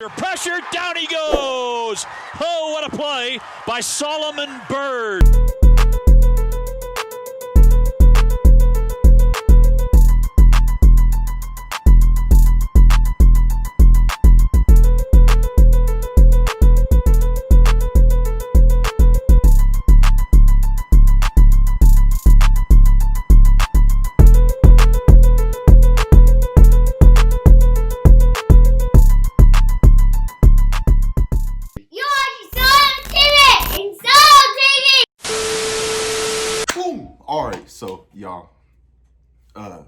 Pressure, down he goes. Oh, what a play by Solomon Byrd. So y'all, I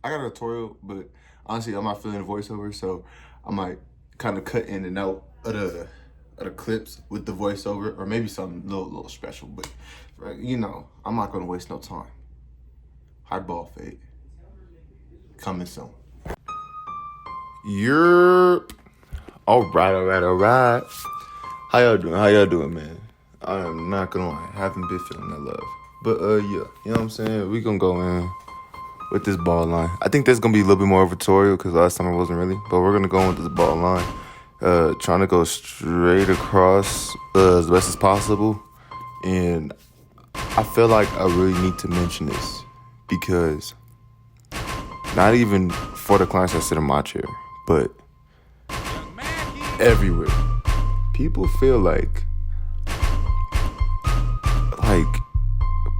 got a tutorial, but honestly, I'm not feeling the voiceover, so I might kind of cut in and out of the clips with the voiceover, or maybe something little special. But right, you know, I'm not gonna waste no time. High ball fade coming soon. Yerp. All right. How y'all doing, man? I am not gonna lie, I haven't been feeling that love. But, yeah, you know what I'm saying? We gonna go in with this ball line. I think there's gonna be a little bit more of a tutorial because last time it wasn't really. But we're gonna go in with this ball line. Trying to go straight across as best as possible. And I feel like I really need to mention this because not even for the clients that sit in my chair, but everywhere. People feel like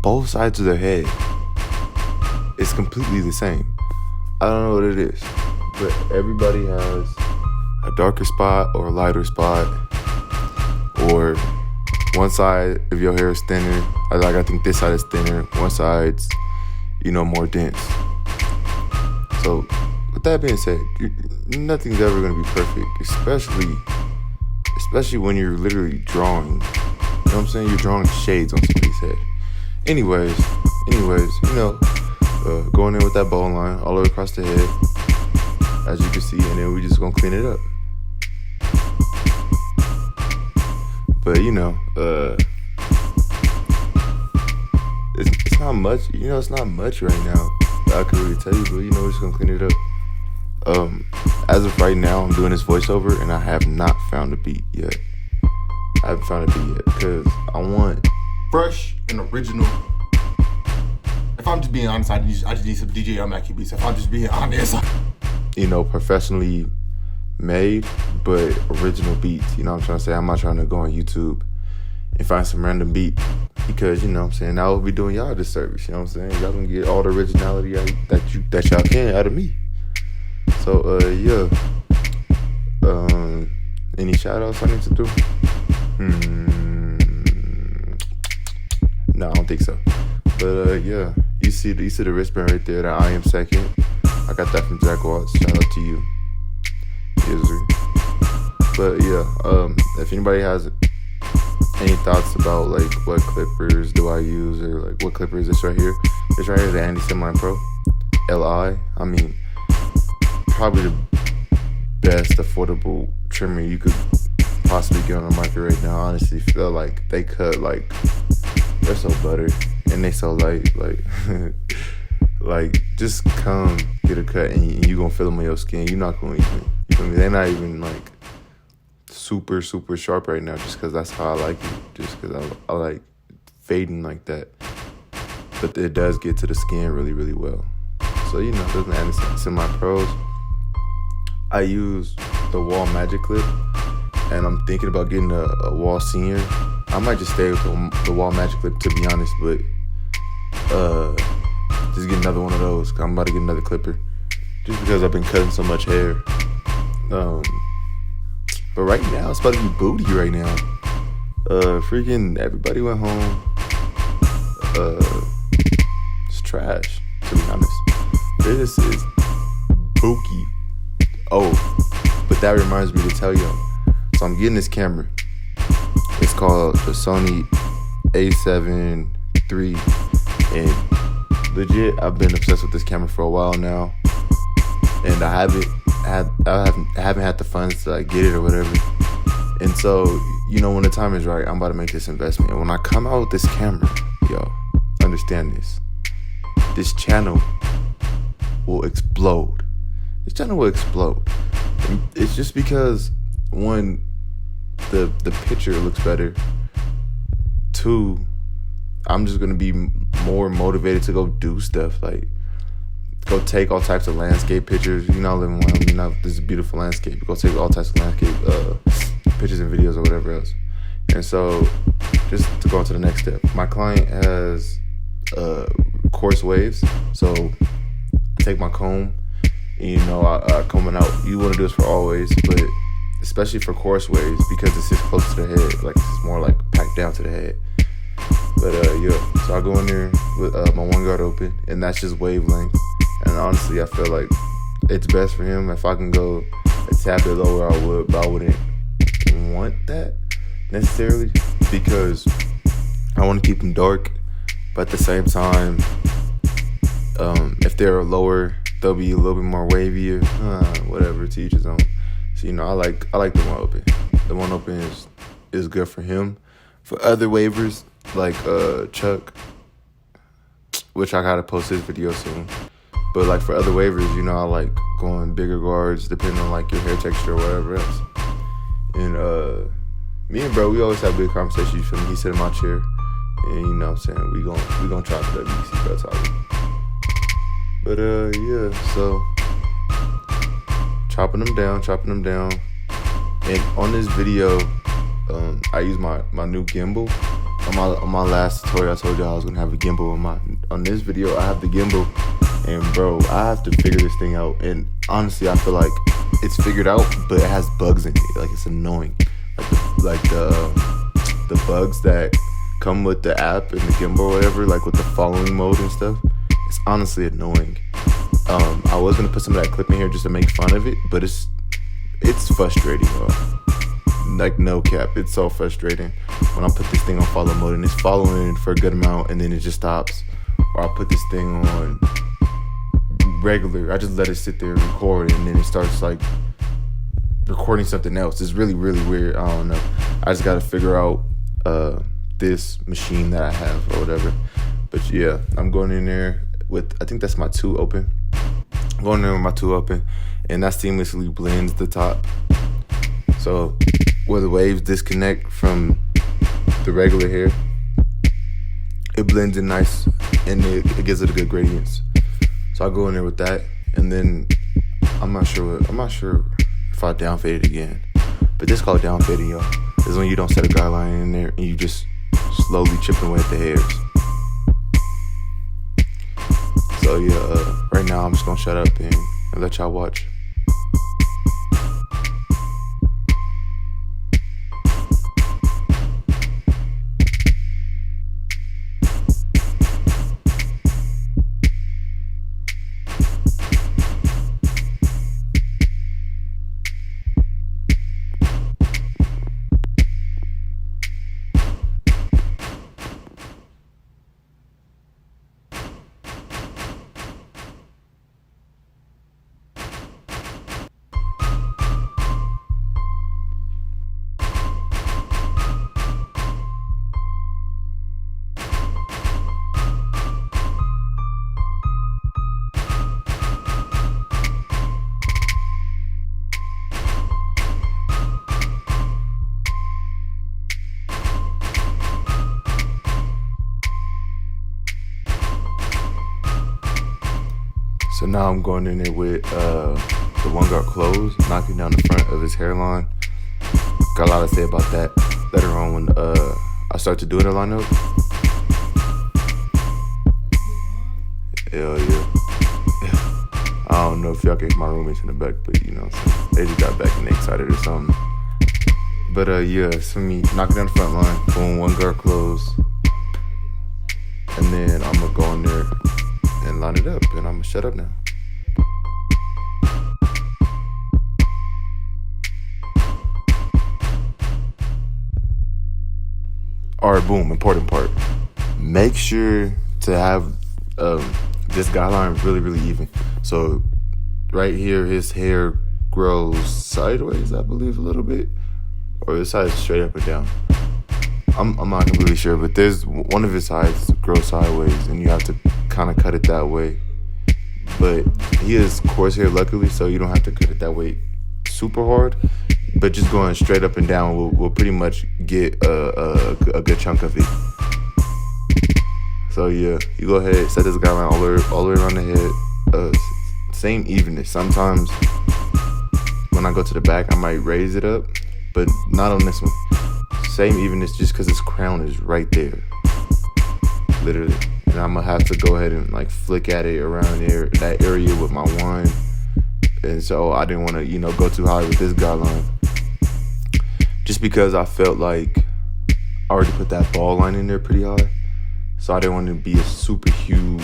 both sides of their head is completely the same. I don't know what it is, but everybody has a darker spot or a lighter spot, or one side of your hair is thinner. I think this side is thinner. One side's, more dense. So with that being said, nothing's ever gonna be perfect, especially when you're literally drawing. You know what I'm saying? You're drawing shades on somebody's head. Anyways, going in with that ball line all the way across the head, as you can see, and then we just gonna clean it up. But it's not much. It's not much right now that I could really tell you. But we're just gonna clean it up. As of right now, I'm doing this voiceover, and I have not found a beat yet. I haven't found a beat yet because I want fresh and original. If I'm just being honest, I just need some DJ Mackey beats. If I'm just being honest, professionally made, but original beats. You know what I'm trying to say? I'm not trying to go on YouTube and find some random beat because, that will be doing y'all a disservice. You know what I'm saying? Y'all gonna get all the originality that y'all can out of me. So, any shout outs I need to do? No, I don't think so. But you see the wristband right there, that I am second. I got that from Jack Watts. Shout out to you. Yes, sir. But if anybody has any thoughts about what clippers do I use, or what clipper is this right here? This right here is the Andy Simline Pro LI. I mean, probably the best affordable trimmer you could possibly get on the market right now. Honestly, feel like they cut they're so buttered and they so light. Just come get a cut and you gonna feel them on your skin. You're not gonna even. You feel me? They're not even super sharp right now. Just because that's how I like it. Just because I like fading like that. But it does get to the skin really well. So those Andy Simline Pros. I use the Wall Magic Clip, and I'm thinking about getting a Wall Senior. I might just stay with the Wall Magic Clip, to be honest, but just get another one of those. I'm about to get another clipper, just because I've been cutting so much hair. But right now, it's about to be booty right now. Freaking everybody went home. It's trash, to be honest. This is bookie. Oh, but that reminds me to tell you. So I'm getting this camera. It's called the Sony A7 III, and legit, I've been obsessed with this camera for a while now, and I haven't had the funds to get it or whatever. And so, when the time is right, I'm about to make this investment. And when I come out with this camera, y'all, understand this. This channel will explode. This channel will explode. It's just because, one, the picture looks better. Two, I'm just gonna be more motivated to go do stuff, like go take all types of landscape pictures. You know, I live in Wyoming. You know, this is a beautiful landscape. Go take all types of landscape pictures and videos or whatever else. And so, just to go on to the next step, my client has coarse waves. So I take my comb, and, you know, I comb it out. You want to do this for all waves, but especially for coarse waves because it sits close to the head. Like, it's more like packed down to the head. But yeah, so I go in there with my one guard open, and that's just wavelength. And honestly, I feel like it's best for him. If I can go a tad bit lower, I would, but I wouldn't want that necessarily because I want to keep them dark. But at the same time, if they're lower, they'll be a little bit more wavier. Whatever, to each his own. So, you know, I like the one open. The one open is good for him. For other waivers, like Chuck, which I gotta post his video soon. But like for other waivers, you know, I like going bigger guards depending on like your hair texture or whatever else. And me and bro, we always have big conversations. You feel me? He sit in my chair, and you know what I'm saying, we gonna chop it up. You see bro talking. But yeah, so chopping them down. And on this video, I use my new gimbal. On my last tutorial, I told y'all I was gonna have a gimbal. On this video, I have the gimbal, and bro, I have to figure this thing out. And honestly, I feel like it's figured out, but it has bugs in it. Like, it's annoying. Like the bugs that come with the app and the gimbal or whatever, like with the following mode and stuff. It's honestly annoying. I was gonna put some of that clip in here just to make fun of it, but it's frustrating, bro. Like, no cap, it's so frustrating when I put this thing on follow mode and it's following for a good amount and then it just stops. Or I put this thing on regular, I just let it sit there and record, and then it starts like recording something else. It's really, really weird. I don't know. I just gotta figure out this machine that I have or whatever. But yeah, I'm going in there with, I think that's my 2 open. I'm going in there with my 2 open, and that seamlessly blends the top. So where the waves disconnect from the regular hair, it blends in nice, and it gives it a good gradients. So I go in there with that, and then I'm not sure if I down fade it again. But this is called down fading, y'all. This is when you don't set a guideline in there and you just slowly chipping away at the hairs. So yeah, right now I'm just gonna shut up and let y'all watch. So now I'm going in there with the one guard closed, knocking down the front of his hairline. Got a lot to say about that later on when I start to do the lineup. Hell yeah. I don't know if y'all can hear my roommates in the back, but you know, they just got back and they excited or something. But yeah, so me knocking down the front line, boom, one guard closed. And then I'm gonna go in there and line it up, and I'm gonna shut up now. Alright, boom, important part. Make sure to have this guideline really, really even. So right here, his hair grows sideways, I believe, a little bit. Or his side's straight up and down. I'm not completely sure, but there's one of his sides grows sideways, and you have to kind of cut it that way. But he has coarse hair, luckily, so you don't have to cut it that way super hard, but just going straight up and down will pretty much get a good chunk of it. So yeah, you go ahead, set this guideline all the way around the head. Same evenness. Sometimes when I go to the back, I might raise it up, but not on this one. Same evenness, just because his crown is right there, literally. And I'm gonna have to go ahead and like flick at it around there, that area with my wand. And so I didn't want to, go too high with this guideline, just because I felt like I already put that ball line in there pretty high. So I didn't want to be a super huge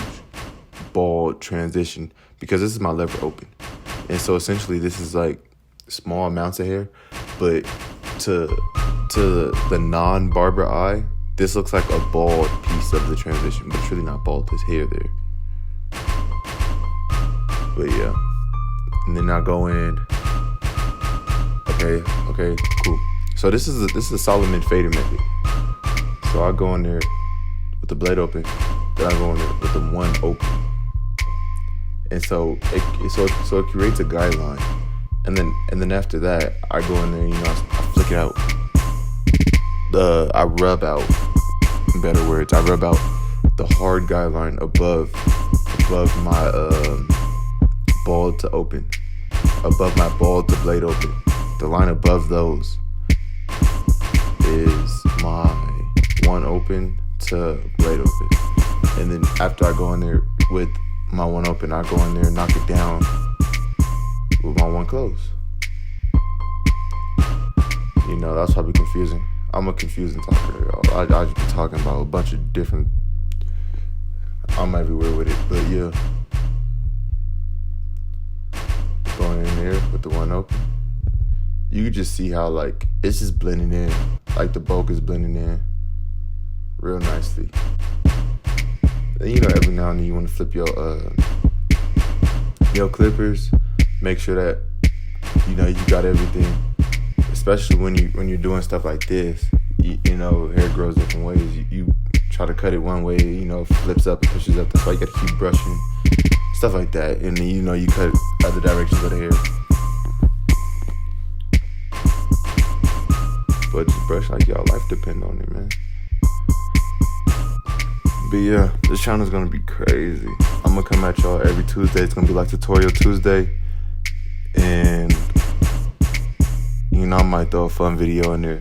bald transition, because this is my lever open. And so essentially this is like small amounts of hair, but to the non-barber eye, this looks like a bald piece of the transition, but it's really not bald, there's hair there. But yeah. And then I go in. Okay, cool. So this is a Solomon fader method. So I go in there with the blade open, then I go in there with the one open. And so it creates a guideline. And then after that, I go in there, I flick it out. I rub out, in better words, I rub out the hard guideline above my bald to open, above my bald to blade open. The line above those is my one open to blade open. And then after I go in there with my one open, I go in there and knock it down with my one close. That's probably confusing. I'm a confusing talker, y'all. I just be talking about a bunch of different. I'm everywhere with it, but yeah. Going in there with the one open, you can just see how like it's just blending in, like the bulk is blending in real nicely. And every now and then you want to flip your clippers, make sure that you got everything. Especially when you're doing stuff like this, hair grows different ways. You try to cut it one way, flips up and pushes up. That's why you gotta keep brushing, stuff like that. And then you cut other directions of the hair. But just brush like y'all life depend on it, man. But yeah, this channel's gonna be crazy. I'm gonna come at y'all every Tuesday. It's gonna be like Tutorial Tuesday. And I might throw a fun video in there.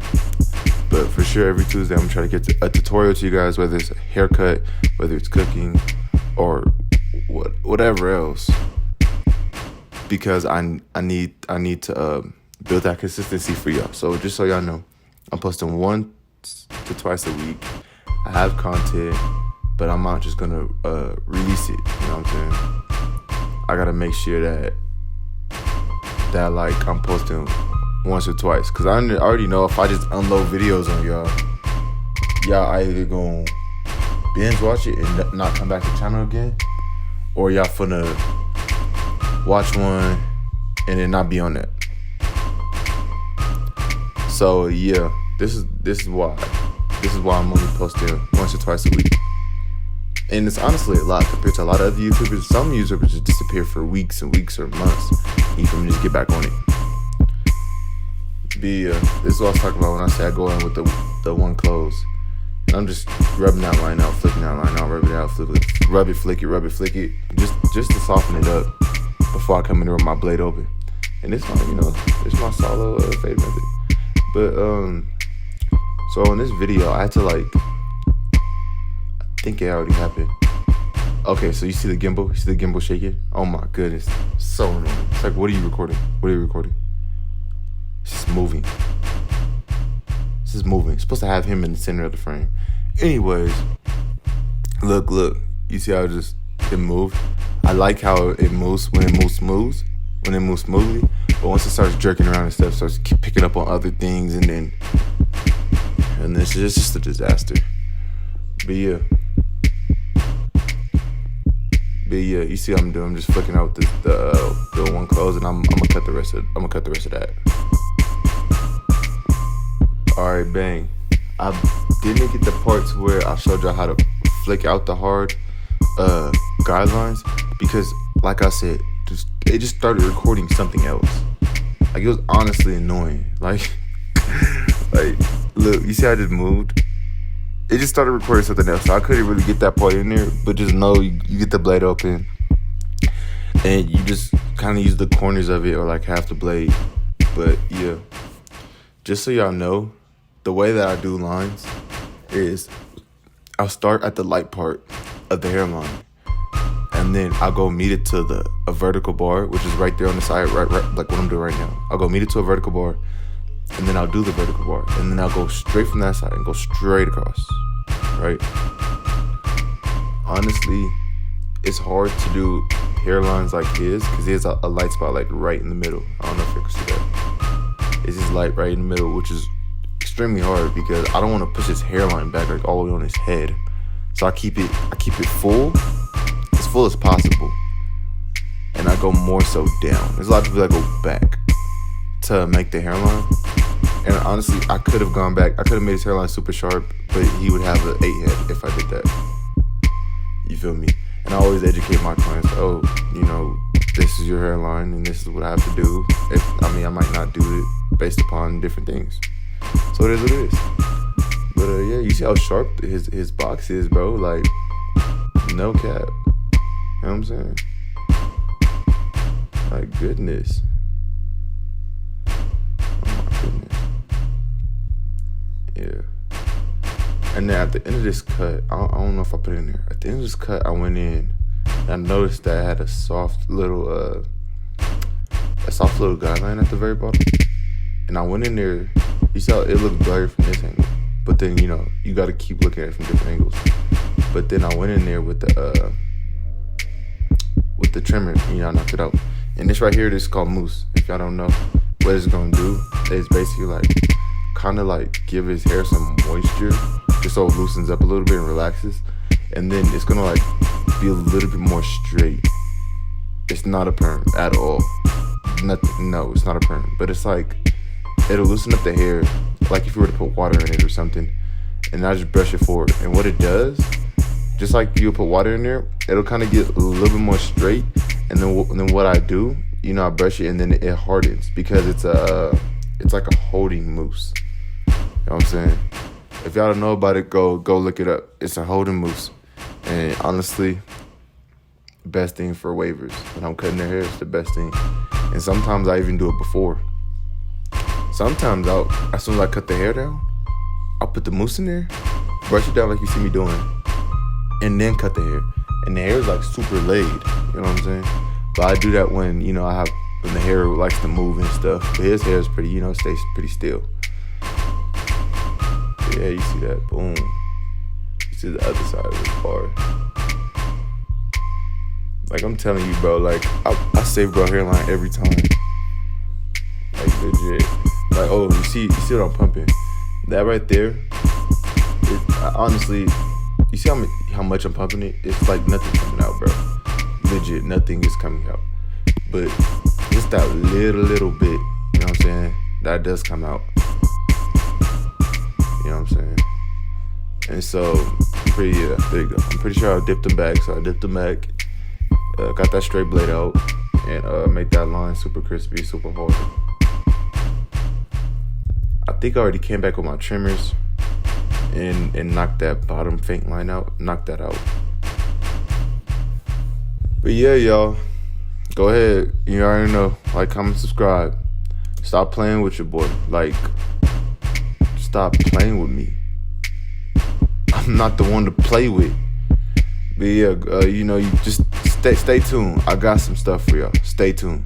But for sure, every Tuesday, I'm gonna try to get a tutorial to you guys, whether it's a haircut, whether it's cooking, or whatever else. Because I need to build that consistency for y'all. So just so y'all know, I'm posting once to twice a week. I have content, but I'm not just gonna release it. You know what I'm saying? I gotta make sure that like I'm posting once or twice, cause I already know if I just unload videos on y'all either gonna binge watch it and not come back to the channel again, or y'all finna watch one and then not be on that. So yeah, this is why I'm only posting once or twice a week, and it's honestly a lot compared to a lot of other YouTubers. Some YouTubers just disappear for weeks and weeks or months, and you can just get back on it. This is what I was talking about when I say I go in with the one close. And I'm just rubbing that line out, flicking that line out, rubbing it out, rub it, flick it, just to soften it up before I come in there with my blade open. And it's it's my solo fade method. But so in this video, I had to I think it already happened. Okay, so you see the gimbal? You see the gimbal shaking? Oh my goodness, so annoying. It's like, what are you recording? It's just moving. It's supposed to have him in the center of the frame. Anyways, look. You see how it moved? I like how it moves when it moves smoothly. But once it starts jerking around and stuff, starts picking up on other things, and then it's just a disaster. But yeah, you see what I'm doing? I'm just flicking out the one close, and I'm gonna cut the rest of that. Alright, bang. I didn't get the parts where I showed y'all how to flick out the hard guidelines, because like I said, it just started recording something else. Like, it was honestly annoying. Like, look, you see I just moved? It just started recording something else, so I couldn't really get that part in there. But just know you get the blade open, and you just kind of use the corners of it or like half the blade. But yeah, just so y'all know, the way that I do lines is I'll start at the light part of the hairline, and then I'll go meet it to a vertical bar, which is right there on the side, right, like what I'm doing right now. I'll go meet it to a vertical bar, and then I'll do the vertical bar, and then I'll go straight from that side and go straight across, right? Honestly, it's hard to do hairlines like his because he has a light spot like right in the middle. I don't know if you can see that. It's just light right in the middle, which is extremely hard because I don't want to push his hairline back like all the way on his head. So I keep it full, as full as possible, and I go more so down. There's a lot of people that go back to make the hairline, and honestly, I could have gone back. I could have made his hairline super sharp, but he would have an 8 head if I did that. You feel me? And I always educate my clients, oh, you know, this is your hairline and this is what I have to do. I might not do it based upon different things. So it is what it is. But yeah, you see how sharp his box is, bro. Like, no cap. You know what I'm saying? Like, goodness. Oh my goodness. Yeah. And then at the end of this cut, I don't know if I put it in there. At the end of this cut, I went in and I noticed that I had a soft little guideline at the very bottom. And I went in there. You saw it looked blurry from this angle, but then you know you got to keep looking at it from different angles. But then I went in there with the trimmer, and I knocked it out. And this right here, this is called mousse. If y'all don't know what it's gonna do, it's basically like kind of like give his hair some moisture, just so it loosens up a little bit and relaxes. And then it's gonna like be a little bit more straight. It's not a perm at all. Nothing. No, it's not a perm. But it's like it'll loosen up the hair, like if you were to put water in it or something. And I just brush it forward. And what it does, just like you put water in there, it'll kind of get a little bit more straight. And then what I do, you know, I brush it and then it hardens because it's like a holding mousse. You know what I'm saying? If y'all don't know about it, go look it up. It's a holding mousse. And honestly, best thing for wavers. When I'm cutting their hair, it's the best thing. And sometimes I even do it before. Sometimes as soon as I cut the hair down, I'll put the mousse in there, brush it down like you see me doing, and then cut the hair. And the hair is like super laid, you know what I'm saying? But I do that when, you know, when the hair likes to move and stuff. But his hair is pretty, you know, stays pretty still. But yeah, you see that, boom. You see the other side of the bar. Like, I'm telling you, bro, like, I save bro hairline every time. Like, legit. Like, oh, you see what I'm pumping? That right there, honestly, you see how much I'm pumping it? It's like nothing coming out, bro. Legit, nothing is coming out. But just that little bit, you know what I'm saying? That does come out. You know what I'm saying? And so, there you go. I'm pretty sure I dipped them back, so I dipped them back. Got that straight blade out and make that line super crispy, super hard. I think I already came back with my trimmers and knocked that bottom faint line out. Knocked that out. But yeah, y'all, go ahead. You already know. Like, comment, subscribe. Stop playing with your boy. Like, stop playing with me. I'm not the one to play with. But yeah, you know, you just stay tuned. I got some stuff for y'all. Stay tuned.